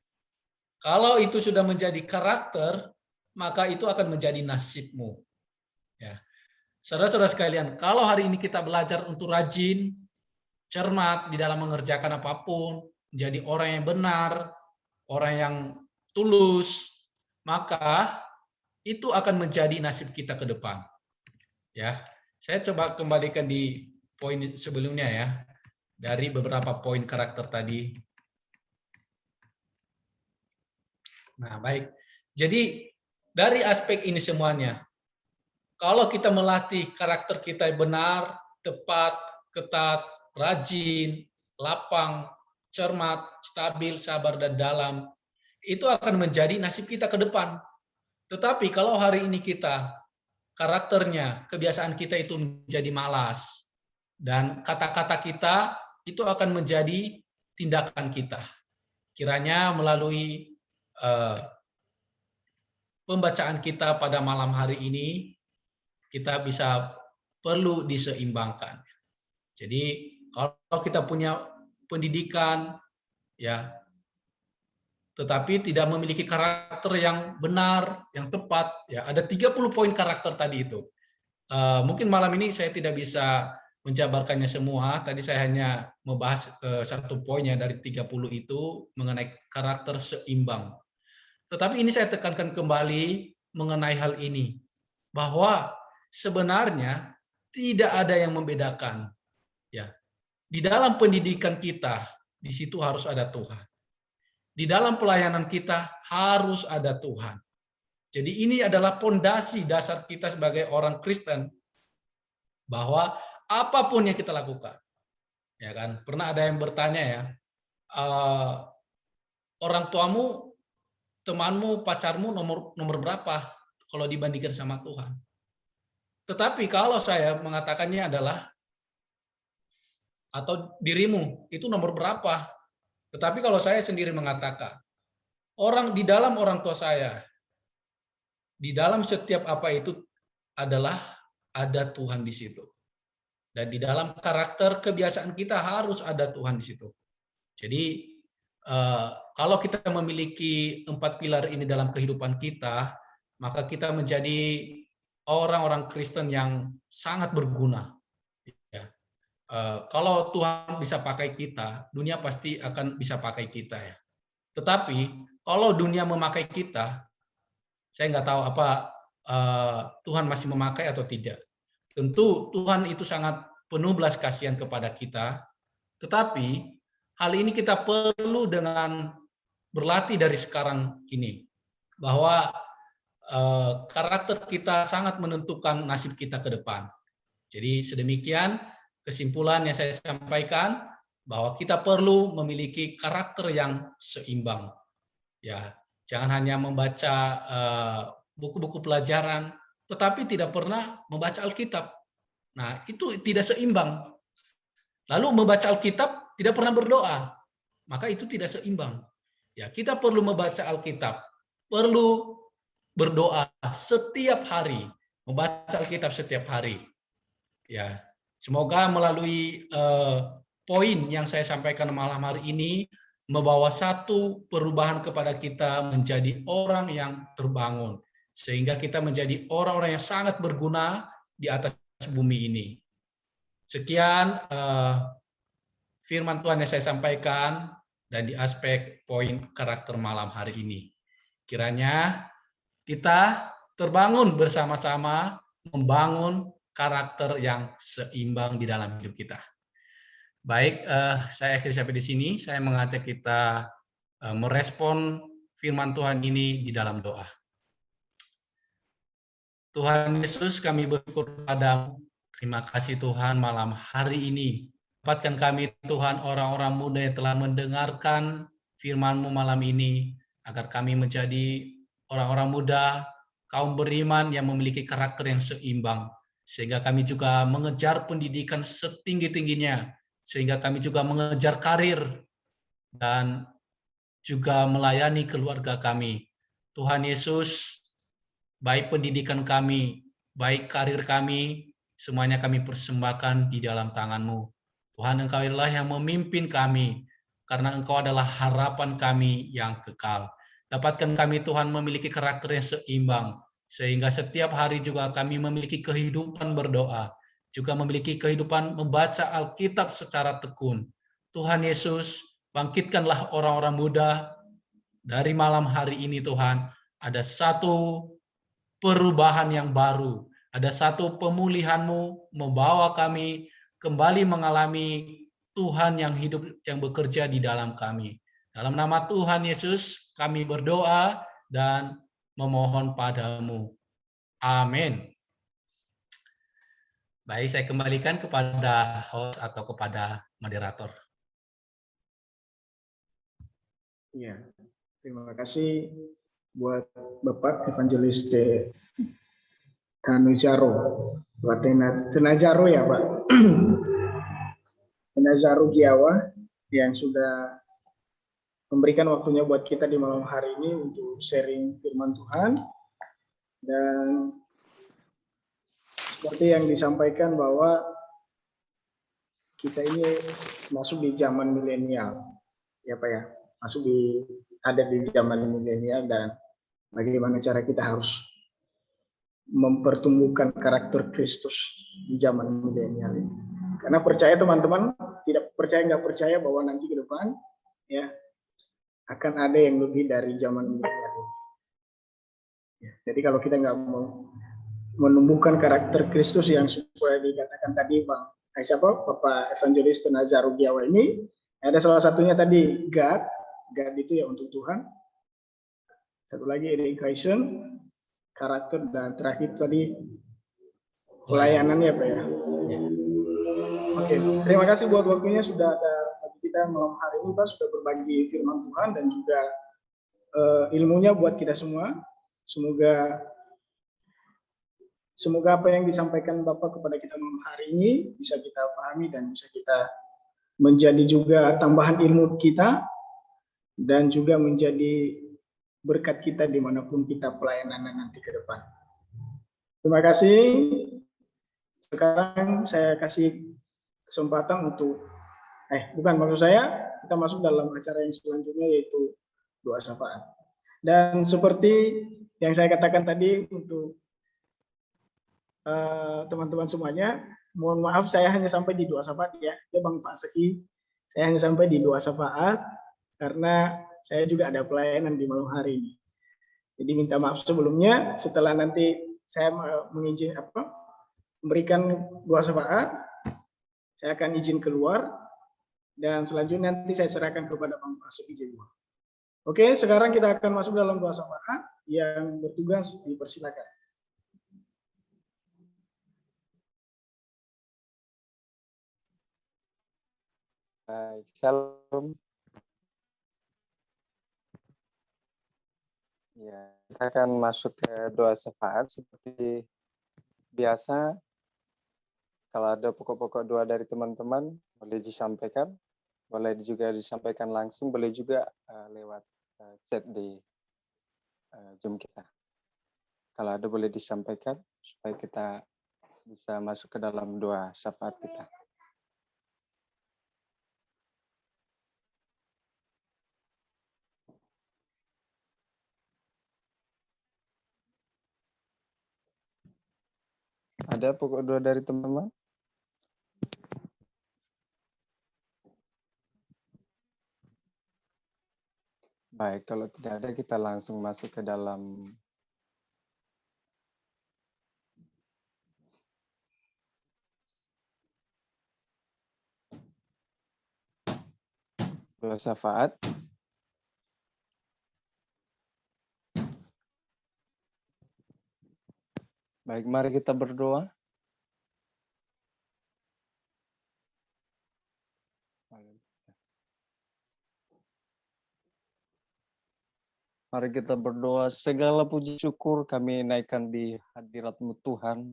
Kalau itu sudah menjadi karakter, maka itu akan menjadi nasibmu. Ya. Saudara-saudara sekalian, kalau hari ini kita belajar untuk rajin, cermat di dalam mengerjakan apapun, menjadi orang yang benar, orang yang tulus, maka itu akan menjadi nasib kita ke depan. Ya, saya coba kembalikan di poin sebelumnya ya, dari beberapa poin karakter tadi. Nah, baik. Jadi dari aspek ini semuanya, kalau kita melatih karakter kita yang benar, tepat, ketat, rajin, lapang, cermat, stabil, sabar, dan dalam, itu akan menjadi nasib kita ke depan. Tetapi kalau hari ini kita, karakternya, kebiasaan kita itu menjadi malas, dan kata-kata kita itu akan menjadi tindakan kita. Kiranya melalui pembacaan kita pada malam hari ini, kita bisa perlu diseimbangkan. Jadi kalau kita punya pendidikan, ya, tetapi tidak memiliki karakter yang benar, yang tepat, ya, ada 30 poin karakter tadi itu. Mungkin malam ini saya tidak bisa menjabarkannya semua. Tadi saya hanya membahas satu poinnya dari 30 itu mengenai karakter seimbang. Tetapi ini saya tekankan kembali mengenai hal ini, bahwa sebenarnya tidak ada yang membedakan. Ya, di dalam pendidikan kita, di situ harus ada Tuhan. Di dalam pelayanan kita harus ada Tuhan. Jadi ini adalah pondasi dasar kita sebagai orang Kristen, bahwa apapun yang kita lakukan, ya kan? Pernah ada yang bertanya ya, orang tuamu, temanmu, pacarmu nomor berapa kalau dibandingkan sama Tuhan? Tetapi kalau saya mengatakannya adalah, atau dirimu itu nomor berapa? Tetapi kalau saya sendiri mengatakan, di dalam orang tua saya, di dalam setiap apa itu adalah ada Tuhan di situ. Dan di dalam karakter kebiasaan kita harus ada Tuhan di situ. Jadi kalau kita memiliki 4 pilar ini dalam kehidupan kita, maka kita menjadi orang-orang Kristen yang sangat berguna. Ya. Kalau Tuhan bisa pakai kita, dunia pasti akan bisa pakai kita ya. Tetapi kalau dunia memakai kita, saya nggak tahu apa Tuhan masih memakai atau tidak. Tentu Tuhan itu sangat penuh belas kasihan kepada kita, tetapi hal ini kita perlu dengan berlatih dari sekarang ini, bahwa karakter kita sangat menentukan nasib kita ke depan. Jadi sedemikian kesimpulan yang saya sampaikan, bahwa kita perlu memiliki karakter yang seimbang. Ya, jangan hanya membaca buku-buku pelajaran, tetapi tidak pernah membaca Alkitab. Nah, itu tidak seimbang. Lalu membaca Alkitab tidak pernah berdoa, maka itu tidak seimbang. Ya, kita perlu membaca Alkitab, perlu berdoa setiap hari, membaca Alkitab setiap hari. Ya, semoga melalui poin yang saya sampaikan malam hari ini membawa satu perubahan kepada kita menjadi orang yang terbangun, sehingga kita menjadi orang-orang yang sangat berguna di atas bumi ini. Sekian firman Tuhan yang saya sampaikan dan di aspek poin karakter malam hari ini. Kiranya kita terbangun bersama-sama membangun karakter yang seimbang di dalam hidup kita. Baik, saya akhiri sampai di sini. Saya mengajak kita merespon firman Tuhan ini di dalam doa. Tuhan Yesus, kami bersyukur padamu. Terima kasih Tuhan malam hari ini. Dapatkan kami Tuhan orang-orang muda yang telah mendengarkan firman-Mu malam ini, agar kami menjadi orang-orang muda, kaum beriman yang memiliki karakter yang seimbang, sehingga kami juga mengejar pendidikan setinggi-tingginya, sehingga kami juga mengejar karir dan juga melayani keluarga kami. Tuhan Yesus, baik pendidikan kami, baik karir kami, semuanya kami persembahkan di dalam tangan-Mu. Tuhan, Engkau adalah yang memimpin kami, karena Engkau adalah harapan kami yang kekal. Dapatkan kami Tuhan memiliki karakter yang seimbang, sehingga setiap hari juga kami memiliki kehidupan berdoa, juga memiliki kehidupan membaca Alkitab secara tekun. Tuhan Yesus, bangkitkanlah orang-orang muda dari malam hari ini Tuhan. Ada satu perubahan yang baru, ada satu pemulihan-Mu membawa kami kembali mengalami Tuhan yang hidup, yang bekerja di dalam kami. Dalam nama Tuhan Yesus, kami berdoa dan memohon padamu. Amin. Baik, saya kembalikan kepada host atau kepada moderator. Iya, terima kasih buat Bapak Evangelis Tanujaro, buat Tenajaro ya Pak, Tenajaro Giawa yang sudah memberikan waktunya buat kita di malam hari ini untuk sharing firman Tuhan. Dan seperti yang disampaikan bahwa kita ini masuk di zaman milenial, ya Pak ya, ada di zaman milenial, dan bagaimana cara kita harus mempertumbuhkan karakter Kristus di zaman milenial ini. Karena percaya teman-teman, tidak percaya nggak percaya bahwa nanti ke depan ya akan ada yang lebih dari zaman milenial ini. Ya, jadi kalau kita nggak mau menumbuhkan karakter Kristus yang supaya dikatakan tadi Bapak Evangelis Tenajaro Giawa ini, ada salah satunya tadi God itu ya untuk Tuhan. Satu lagi education, karakter, dan terakhir tadi pelayanan ya Pak ya. Oke, terima kasih buat waktunya sudah ada bagi kita malam hari ini Pak, sudah berbagi firman Tuhan dan juga ilmunya buat kita semua. Semoga apa yang disampaikan Bapak kepada kita malam hari ini bisa kita pahami dan bisa kita menjadi juga tambahan ilmu kita dan juga menjadi berkat kita dimanapun kita pelayanan nanti ke depan. Terima kasih. Sekarang saya kasih kesempatan untuk, maksud saya, kita masuk dalam acara yang selanjutnya yaitu doa syafaat. Dan seperti yang saya katakan tadi untuk teman-teman semuanya, mohon maaf saya hanya sampai di doa syafaat ya Bang Pak Seki, saya hanya sampai di doa syafaat karena saya juga ada pelayanan di malam hari ini. Jadi minta maaf sebelumnya. Setelah nanti saya memberikan doa syafaat, saya akan izin keluar dan selanjutnya nanti saya serahkan kepada Bang Pasuk Ijewah. Oke, sekarang kita akan masuk dalam doa syafaat. Yang bertugas dipersilakan. Shalom. Ya, kita akan masuk ke doa syafaat seperti biasa. Kalau ada pokok-pokok doa dari teman-teman, boleh disampaikan. Boleh juga disampaikan langsung, boleh juga lewat chat di Zoom kita. Kalau ada boleh disampaikan supaya kita bisa masuk ke dalam doa syafaat kita. Ada pokok doa dari teman-teman? Baik, kalau tidak ada kita langsung masuk ke dalam doa syafaat. Baik, mari kita berdoa. Mari kita berdoa, segala puji syukur kami naikkan di hadirat-Mu Tuhan.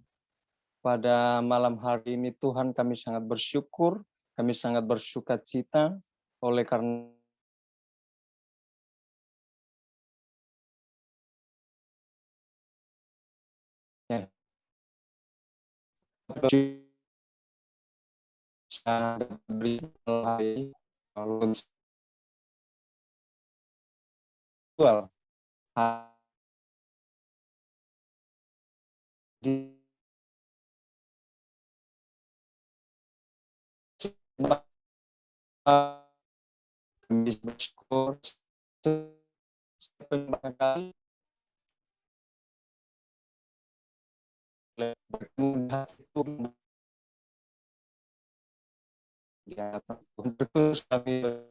Pada malam hari ini Tuhan kami sangat bersyukur, kami sangat bersukacita oleh karena kami bersyukur penyembahan kami ya Tuhan terus kami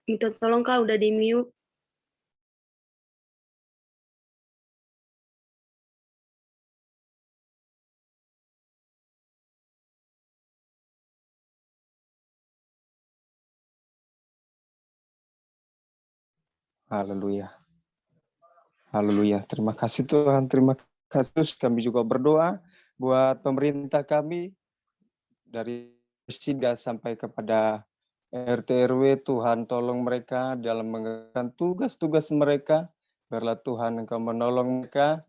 Minta tolong Kak, udah di mute. haleluya. Haleluya. Terima kasih Tuhan, terima kasih. Kami juga berdoa buat pemerintah kami dari Sida sampai kepada RT RW. Tuhan tolong mereka dalam mengerjakan tugas-tugas mereka. Biarlah Tuhan Engkau menolong mereka.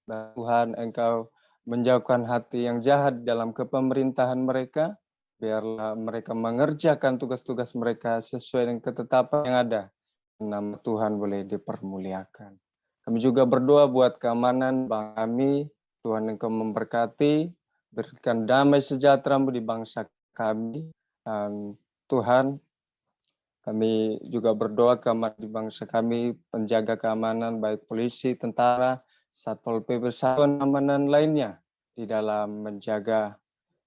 Dan Tuhan Engkau menjauhkan hati yang jahat dalam kepemerintahan mereka. Biarlah mereka mengerjakan tugas-tugas mereka sesuai dengan ketetapan yang ada. Nama Tuhan boleh dipermuliakan. Kami juga berdoa buat keamanan bangsa kami. Tuhan Engkau memberkati, berikan damai sejahtera-Mu di bangsa kami. Tuhan, kami juga berdoa keamanan di bangsa kami, penjaga keamanan baik polisi, tentara, Satpol PP, satuan keamanan lainnya di dalam menjaga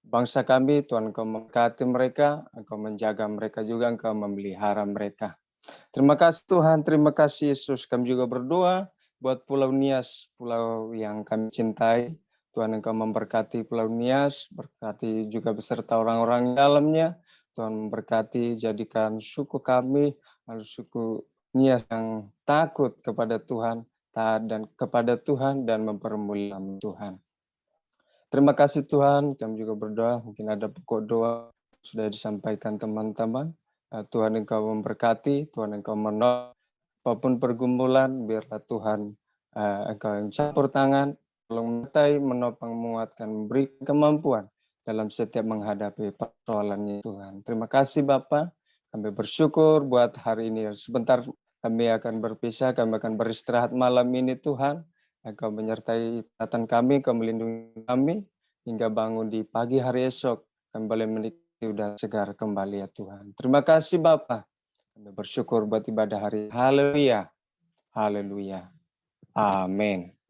bangsa kami. Tuhan Engkau memberkati mereka, Engkau menjaga mereka juga, Engkau memelihara mereka. Terima kasih Tuhan, terima kasih Yesus. Kami juga berdoa buat Pulau Nias, pulau yang kami cintai. Tuhan Engkau memberkati Pulau Nias, berkati juga beserta orang-orang dalamnya. Tuhan memberkati, jadikan suku kami, suku Nias yang takut kepada Tuhan, taat dan kepada Tuhan dan mempermuliakan Tuhan. Terima kasih Tuhan, kami juga berdoa, mungkin ada pokok doa sudah disampaikan teman-teman. Tuhan Engkau memberkati, Tuhan Engkau menolong apapun pergumulan, biarlah Tuhan Engkau yang campur tangan, tolong menyertai, menopang, menguatkan, memberi kemampuan dalam setiap menghadapi persoalannya Tuhan. Terima kasih Bapa, Kami bersyukur buat hari ini. Sebentar kami akan berpisah, kami akan beristirahat malam ini Tuhan. Engkau menyertai datang kami, Engkau melindungi kami, hingga bangun di pagi hari esok. Kami boleh menikmati udara segar kembali ya Tuhan. Terima kasih Bapa. Kami bersyukur buat ibadah hari. Haleluya. Haleluya. Amin.